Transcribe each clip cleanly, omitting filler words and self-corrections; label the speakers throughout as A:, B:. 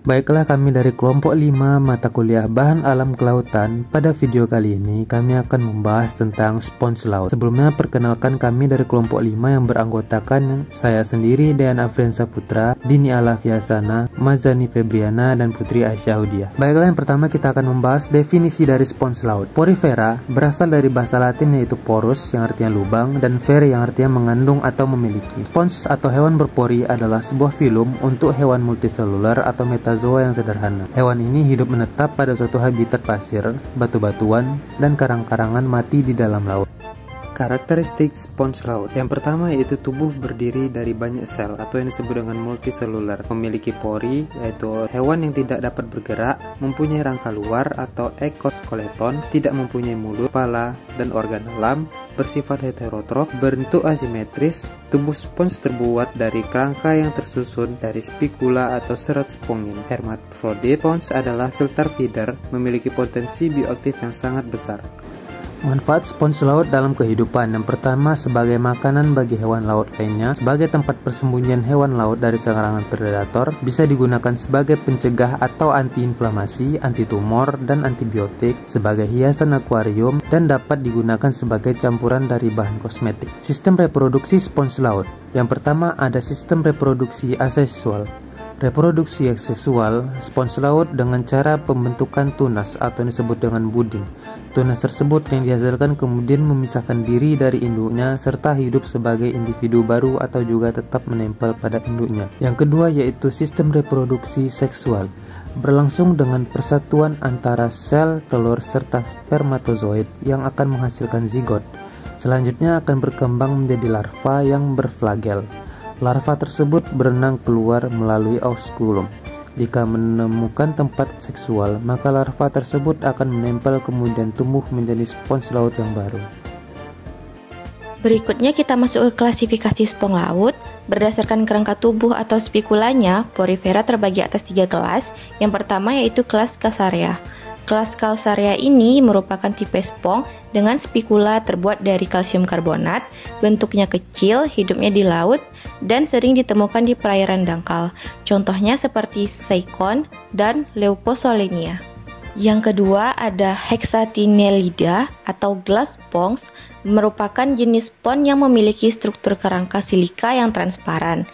A: Baiklah, kami dari kelompok 5 mata kuliah bahan alam kelautan. Pada video kali ini kami akan membahas tentang spons laut. Sebelumnya perkenalkan, kami dari kelompok 5 yang beranggotakan saya sendiri, Dean Afriansa Putra, Dini Alafiasana, Mazani Febriana, dan Putri Aisyah Hudia. Baiklah, yang pertama kita akan membahas definisi dari spons laut. Porifera berasal dari bahasa Latin yaitu porus yang artinya lubang dan fere yang artinya mengandung atau memiliki. Spons atau hewan berpori adalah sebuah filum untuk hewan multiselular atau metazoa yang sederhana. Hewan ini hidup menetap pada suatu habitat pasir, batu-batuan, dan karang-karangan mati di dalam laut. Karakteristik spons laut. Yang pertama yaitu tubuh berdiri dari banyak sel atau yang disebut dengan multiselular. Memiliki pori, yaitu hewan yang tidak dapat bergerak, mempunyai rangka luar atau ekoskeleton, tidak mempunyai mulut, kepala, dan organ dalam, bersifat heterotrof, berbentuk asimetris. Tubuh spons terbuat dari kerangka yang tersusun dari spikula atau serat spongin. Hermafrodit. Spons adalah filter feeder, memiliki potensi bioaktif yang sangat besar. Manfaat spons laut dalam kehidupan. Yang pertama, sebagai makanan bagi hewan laut lainnya, sebagai tempat persembunyian hewan laut dari serangan predator, bisa digunakan sebagai pencegah atau antiinflamasi, antitumor, dan antibiotik, sebagai hiasan akuarium, dan dapat digunakan sebagai campuran dari bahan kosmetik. Sistem reproduksi spons laut. Yang pertama, ada sistem reproduksi aseksual. Reproduksi seksual spons laut dengan cara pembentukan tunas atau disebut dengan buding. Tunas tersebut yang dihasilkan kemudian memisahkan diri dari induknya serta hidup sebagai individu baru atau juga tetap menempel pada induknya. Yang kedua yaitu sistem reproduksi seksual, berlangsung dengan persatuan antara sel telur serta spermatozoid yang akan menghasilkan zigot. Selanjutnya akan berkembang menjadi larva yang berflagel. Larva tersebut berenang keluar melalui oskulum. Jika menemukan tempat seksual, maka larva tersebut akan menempel kemudian tumbuh menjadi spons laut yang baru.
B: Berikutnya kita masuk ke klasifikasi spons laut. Berdasarkan kerangka tubuh atau spikulanya, Porifera terbagi atas 3 kelas. Yang pertama yaitu kelas Caesarea. Kelas Caesarea ini merupakan tipe spons dengan spikula terbuat dari kalsium karbonat, bentuknya kecil, hidupnya di laut, dan sering ditemukan di perairan dangkal. Contohnya seperti Saikon dan Leuposolenia. Yang kedua ada Hexatinellida atau glass spons, merupakan jenis spons yang memiliki struktur kerangka silika yang transparan.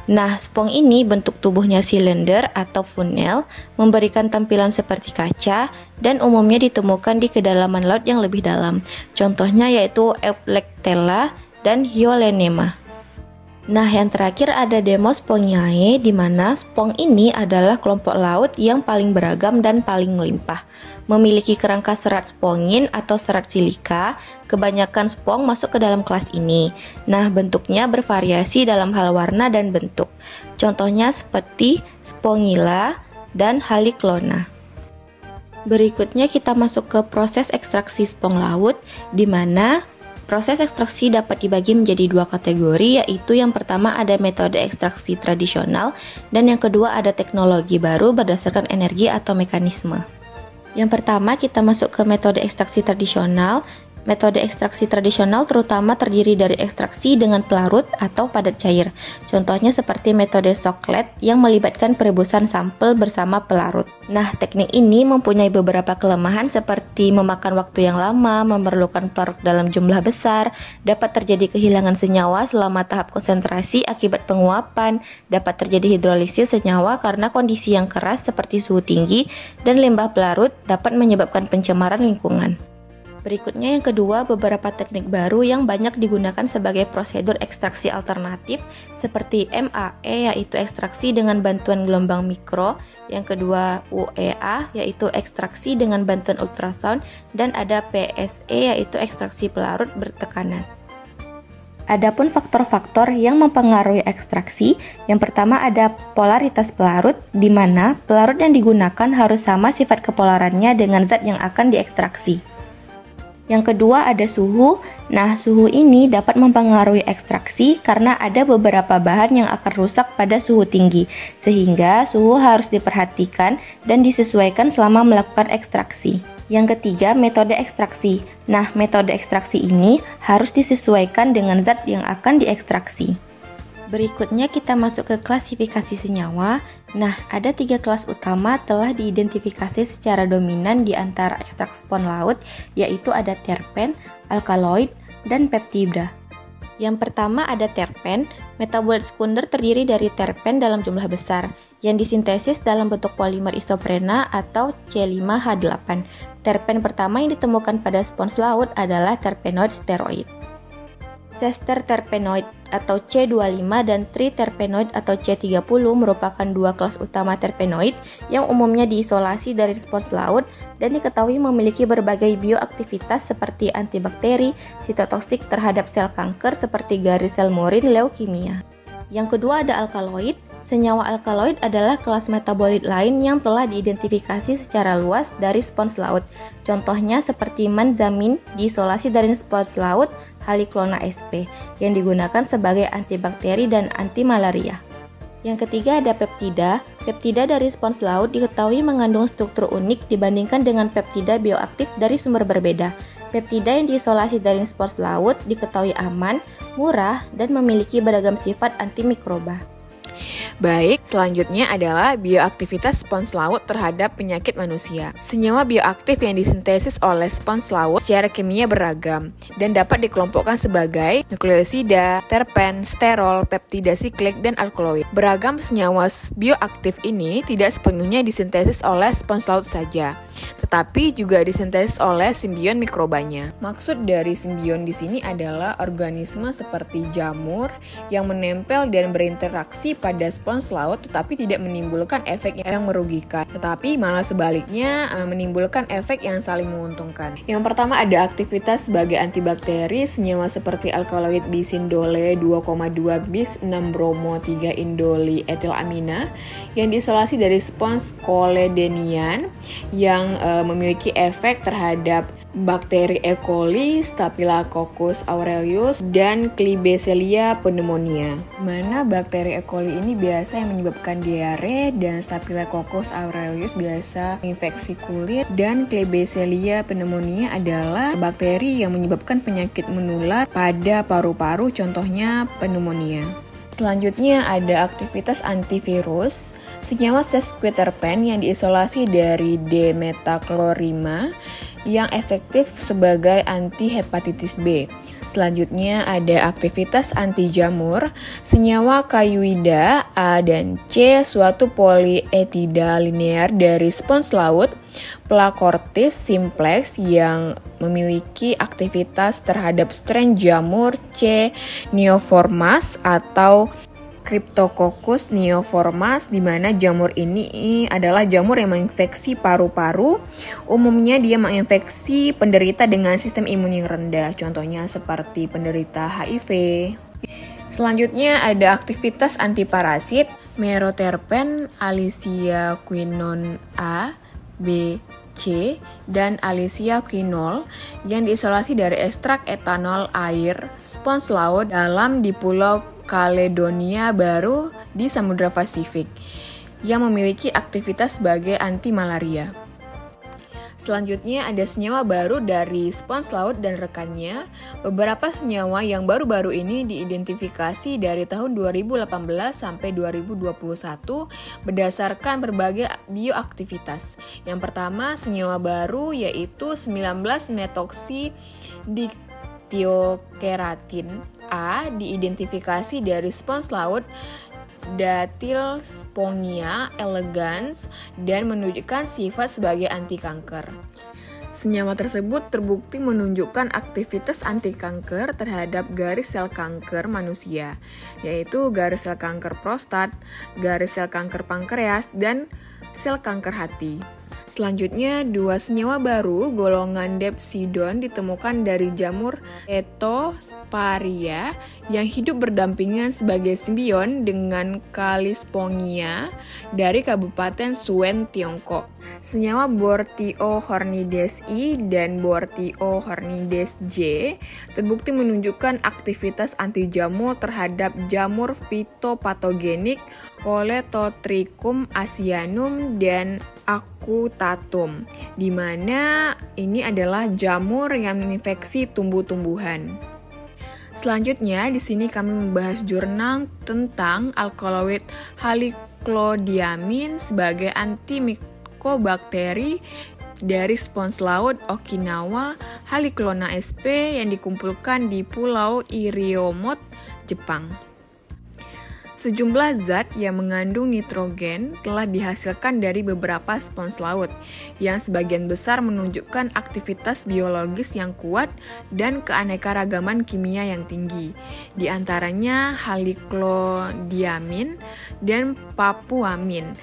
B: Nah, spons ini bentuk tubuhnya silinder atau funnel, memberikan tampilan seperti kaca, dan umumnya ditemukan di kedalaman laut yang lebih dalam. Contohnya yaitu Euplectella dan Hyolenema. Nah, yang terakhir ada Demosponiae, di mana spons ini adalah kelompok laut yang paling beragam dan paling melimpah. Memiliki kerangka serat spongin atau serat silika, kebanyakan spons masuk ke dalam kelas ini. Nah, bentuknya bervariasi dalam hal warna dan bentuk. Contohnya seperti Spongilla dan Haliklona. Berikutnya kita masuk ke proses ekstraksi spons laut, di mana proses ekstraksi dapat dibagi menjadi 2 kategori, yaitu yang pertama ada metode ekstraksi tradisional dan yang kedua ada teknologi baru berdasarkan energi atau mekanisme. Yang pertama kita masuk ke metode ekstraksi tradisional. Metode ekstraksi tradisional terutama terdiri dari ekstraksi dengan pelarut atau padat cair. Contohnya seperti metode Soklet yang melibatkan perebusan sampel bersama pelarut. Nah, teknik ini mempunyai beberapa kelemahan seperti memakan waktu yang lama, memerlukan pelarut dalam jumlah besar, dapat terjadi kehilangan senyawa selama tahap konsentrasi akibat penguapan, dapat terjadi hidrolisis senyawa karena kondisi yang keras seperti suhu tinggi, dan limbah pelarut dapat menyebabkan pencemaran lingkungan. Berikutnya yang kedua, beberapa teknik baru yang banyak digunakan sebagai prosedur ekstraksi alternatif seperti MAE yaitu ekstraksi dengan bantuan gelombang mikro, yang kedua UEA yaitu ekstraksi dengan bantuan ultrasound, dan ada PSE yaitu ekstraksi pelarut bertekanan. Adapun faktor-faktor yang mempengaruhi ekstraksi, yang pertama ada polaritas pelarut, di mana pelarut yang digunakan harus sama sifat kepolarannya dengan zat yang akan diekstraksi. Yang kedua ada suhu. Nah, suhu ini dapat mempengaruhi ekstraksi karena ada beberapa bahan yang akan rusak pada suhu tinggi, sehingga suhu harus diperhatikan dan disesuaikan selama melakukan ekstraksi. Yang ketiga, metode ekstraksi. Nah, metode ekstraksi ini harus disesuaikan dengan zat yang akan diekstraksi. Berikutnya kita masuk ke klasifikasi senyawa. Nah, ada 3 kelas utama telah diidentifikasi secara dominan di antara ekstrak spons laut, yaitu ada terpen, alkaloid, dan peptida. Yang pertama ada terpen. Metabolit sekunder terdiri dari terpen dalam jumlah besar yang disintesis dalam bentuk polimer isoprena atau C5H8. Terpen pertama yang ditemukan pada spons laut adalah terpenoid steroid. Sester terpenoid atau C25 dan triterpenoid atau C30 merupakan 2 kelas utama terpenoid yang umumnya diisolasi dari spons laut dan diketahui memiliki berbagai bioaktivitas seperti antibakteri, sitotoksik terhadap sel kanker seperti garis sel murin leukemia. Yang kedua ada alkaloid. Senyawa alkaloid adalah kelas metabolit lain yang telah diidentifikasi secara luas dari spons laut. Contohnya seperti manzamin diisolasi dari spons laut Halichlonia sp yang digunakan sebagai antibakteri dan antimalaria. Yang ketiga ada peptida. Peptida dari spons laut diketahui mengandung struktur unik dibandingkan dengan peptida bioaktif dari sumber berbeda. Peptida yang diisolasi dari spons laut diketahui aman, murah, dan memiliki beragam sifat antimikroba.
C: Baik, selanjutnya adalah bioaktivitas spons laut terhadap penyakit manusia. Senyawa bioaktif yang disintesis oleh spons laut secara kimia beragam dan dapat dikelompokkan sebagai nukleosida, terpen, sterol, peptida siklik, dan alkaloid. Beragam senyawa bioaktif ini tidak sepenuhnya disintesis oleh spons laut saja, tetapi juga disintesis oleh simbion mikrobanya. Maksud dari simbion di sini adalah organisme seperti jamur yang menempel dan berinteraksi pada spons laut tetapi tidak menimbulkan efek yang merugikan, tetapi malah sebaliknya menimbulkan efek yang saling menguntungkan. Yang pertama ada aktivitas sebagai antibakteri. Senyawa seperti alkaloid bisindole 2,2 bis 6 bromo 3 indoli etilamina yang diisolasi dari spons koledenian yang memiliki efek terhadap bakteri E. coli, Staphylococcus aureus, dan Klebsiella pneumonia. Mana bakteri E. coli ini biasa yang menyebabkan diare dan Staphylococcus aureus biasa infeksi kulit, dan Klebsiella pneumonia adalah bakteri yang menyebabkan penyakit menular pada paru-paru, contohnya pneumonia. Selanjutnya ada aktivitas antivirus. Senyawa sesquiterpen yang diisolasi dari D-metaklorima yang efektif sebagai anti hepatitis B. Selanjutnya ada aktivitas anti jamur. Senyawa kayuida A dan C, suatu polietida linear dari spons laut Placortis simplex yang memiliki aktivitas terhadap strain jamur C. neoformas atau Cryptococcus neoformas, di mana jamur ini adalah jamur yang menginfeksi paru-paru. Umumnya dia menginfeksi penderita dengan sistem imun yang rendah, contohnya seperti penderita HIV. Selanjutnya ada aktivitas antiparasit. Meroterpen, Alicia quinone A, B, C, dan Alicia quinol yang diisolasi dari ekstrak etanol air spons laut dalam di Pulau Caledonia Baru di Samudra Pasifik yang memiliki aktivitas sebagai anti malaria. Selanjutnya ada senyawa baru dari spons laut dan rekannya. Beberapa senyawa yang baru-baru ini diidentifikasi dari tahun 2018 sampai 2021 berdasarkan berbagai bioaktivitas. Yang pertama senyawa baru yaitu 19-methoxydictyokeratin A diidentifikasi dari spons laut Dactylspongia elegans dan menunjukkan sifat sebagai anti kanker. Senyawa tersebut terbukti menunjukkan aktivitas anti kanker terhadap garis sel kanker manusia, yaitu garis sel kanker prostat, garis sel kanker pankreas, dan sel kanker hati. Selanjutnya, 2 senyawa baru golongan depsidon ditemukan dari jamur Ethosparia yang hidup berdampingan sebagai simbion dengan Calispongia dari Kabupaten Suen, Tiongkok. Senyawa Bortiohornides I dan Bortiohornides J terbukti menunjukkan aktivitas anti jamur terhadap jamur fitopatogenik Coletotrichum asianum dan Acutatum, di mana ini adalah jamur yang menginfeksi tumbuh-tumbuhan. Selanjutnya, di sini kami membahas jurnal tentang alkaloid haliclodiamin sebagai antimikobakteri dari spons laut Okinawa Haliclona sp yang dikumpulkan di Pulau Iriomote, Jepang. Sejumlah zat yang mengandung nitrogen telah dihasilkan dari beberapa spons laut, yang sebagian besar menunjukkan aktivitas biologis yang kuat dan keanekaragaman kimia yang tinggi. Di antaranya haliclodiamin dan papuamin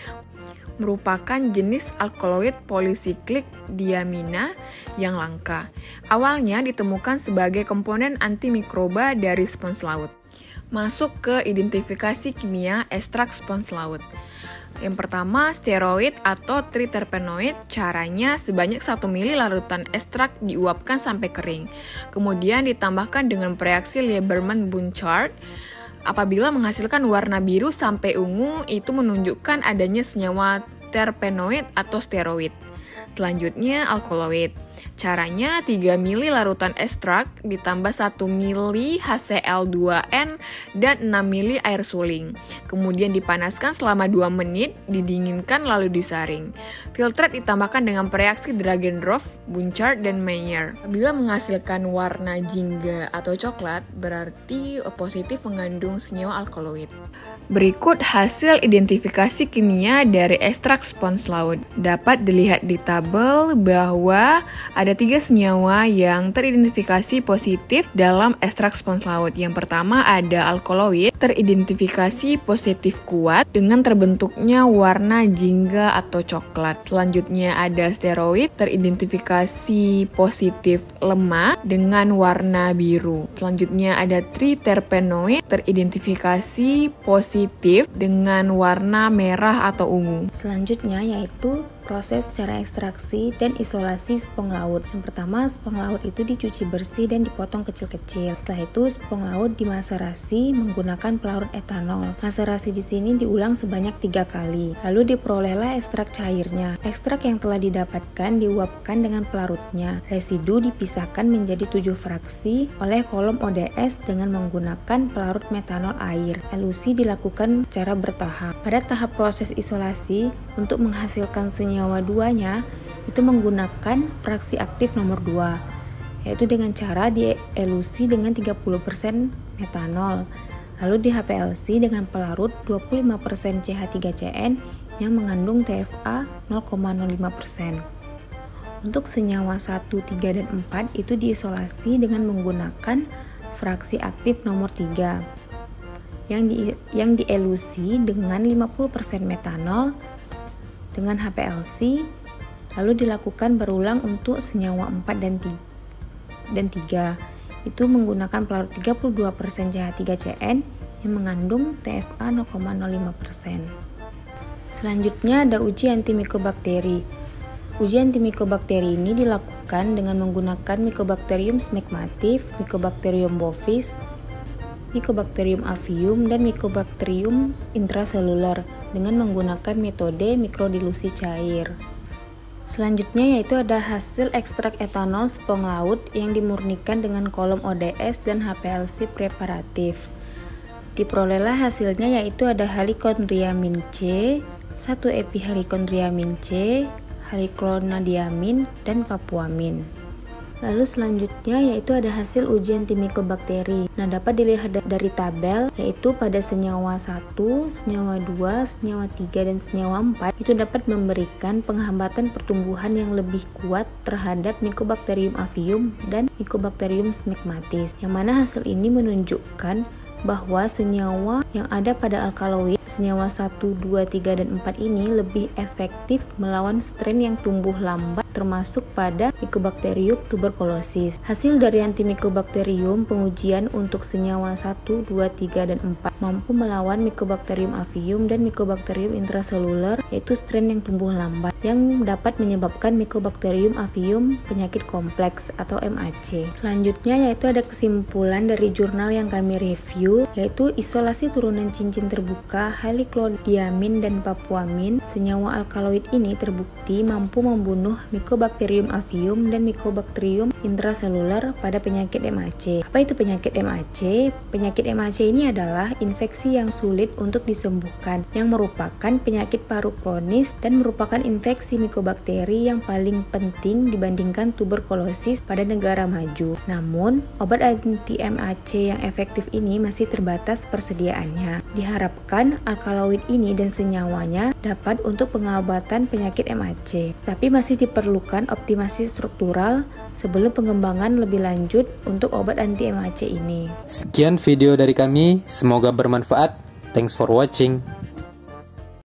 C: merupakan jenis alkaloid polisiklik diamina yang langka. Awalnya ditemukan sebagai komponen antimikroba dari spons laut. Masuk ke identifikasi kimia ekstrak spons laut. Yang pertama, steroid atau triterpenoid. Caranya sebanyak 1 ml larutan ekstrak diuapkan sampai kering. Kemudian ditambahkan dengan reaksi Lieberman-Bunchard. Apabila menghasilkan warna biru sampai ungu, itu menunjukkan adanya senyawa terpenoid atau steroid. Selanjutnya, alkaloid. Caranya 3 ml larutan ekstrak ditambah 1 ml HCl2N dan 6 ml air suling. Kemudian dipanaskan selama 2 menit, didinginkan lalu disaring. Filtrat ditambahkan dengan reaksi Dragendorff, Bunchard, dan Mayer. Bila menghasilkan warna jingga atau coklat, berarti positif mengandung senyawa alkaloid. Berikut hasil identifikasi kimia dari ekstrak spons laut. Dapat dilihat di tabel bahwa ada 3 senyawa yang teridentifikasi positif dalam ekstrak spons laut. Yang pertama ada alkaloid, teridentifikasi positif kuat dengan terbentuknya warna jingga atau coklat. Selanjutnya ada steroid, teridentifikasi positif lemah dengan warna biru. Selanjutnya ada triterpenoid, teridentifikasi positif dengan warna merah atau ungu.
B: Selanjutnya yaitu proses cara ekstraksi dan isolasi spons laut. Yang pertama, spons laut itu dicuci bersih dan dipotong kecil-kecil. Setelah itu, spons laut dimaserasi menggunakan pelarut etanol. Maserasi di sini diulang sebanyak 3 kali. Lalu diperolehlah ekstrak cairnya. Ekstrak yang telah didapatkan diuapkan dengan pelarutnya. Residu dipisahkan menjadi 7 fraksi oleh kolom ODS dengan menggunakan pelarut metanol air. Elusi dilakukan secara bertahap. Pada tahap proses isolasi, untuk menghasilkan senyawa 2-nya itu menggunakan fraksi aktif nomor 2, yaitu dengan cara dielusi dengan 30% metanol, lalu di HPLC dengan pelarut 25% CH3CN yang mengandung TFA 0,05%. Untuk senyawa 1, 3, dan 4 itu diisolasi dengan menggunakan fraksi aktif nomor 3 yang dielusi dengan 50% metanol dengan HPLC, lalu dilakukan berulang untuk senyawa 4 dan 3 itu menggunakan pelarut 32% CH3CN yang mengandung TFA 0,05%. Selanjutnya ada uji antimikobakteri. Uji antimikobakteri ini dilakukan dengan menggunakan Mycobacterium smegmatis, Mycobacterium bovis, Mycobacterium avium, dan Mycobacterium intraseluler dengan menggunakan metode mikrodilusi cair. Selanjutnya yaitu ada hasil ekstrak etanol spons laut yang dimurnikan dengan kolom ODS dan HPLC preparatif. Diperolehlah hasilnya yaitu ada halicondriamin C, 1 epihalicondriamin C, haliclonadiamin, dan papuamin. Lalu selanjutnya yaitu ada hasil uji antimikobakteri. Nah, dapat dilihat dari tabel yaitu pada senyawa 1, senyawa 2, senyawa 3, dan senyawa 4 itu dapat memberikan penghambatan pertumbuhan yang lebih kuat terhadap Mycobacterium avium dan Mycobacterium smegmatis. Yang mana hasil ini menunjukkan bahwa senyawa yang ada pada alkaloid, senyawa 1, 2, 3, dan 4 ini lebih efektif melawan strain yang tumbuh lambat termasuk pada Mycobacterium tuberculosis. Hasil dari antimycobacterium pengujian untuk senyawa 1, 2, 3, dan 4 mampu melawan Mycobacterium avium dan Mycobacterium intraseluler, yaitu strain yang tumbuh lambat yang dapat menyebabkan Mycobacterium avium penyakit kompleks atau MAC. Selanjutnya yaitu ada kesimpulan dari jurnal yang kami review, yaitu isolasi turunan cincin terbuka haliclodiamin dan papuamin. Senyawa alkaloid ini terbukti mampu membunuh Mycobacterium avium dan Mycobacterium intraseluler pada penyakit MAC. Apa itu penyakit MAC? Penyakit MAC ini adalah
D: infeksi yang sulit untuk disembuhkan, yang merupakan penyakit paru kronis dan merupakan infeksi mikobakteri yang paling penting dibandingkan tuberkulosis pada negara maju. Namun, obat anti-MAC yang efektif ini masih terbatas persediaannya. Diharapkan alkaloid ini dan senyawanya dapat untuk pengobatan penyakit MAC, tapi masih diperlukan optimasi struktural sebelum pengembangan lebih lanjut untuk obat anti-MAC ini.
A: Sekian video dari kami, semoga bermanfaat. Thanks for watching.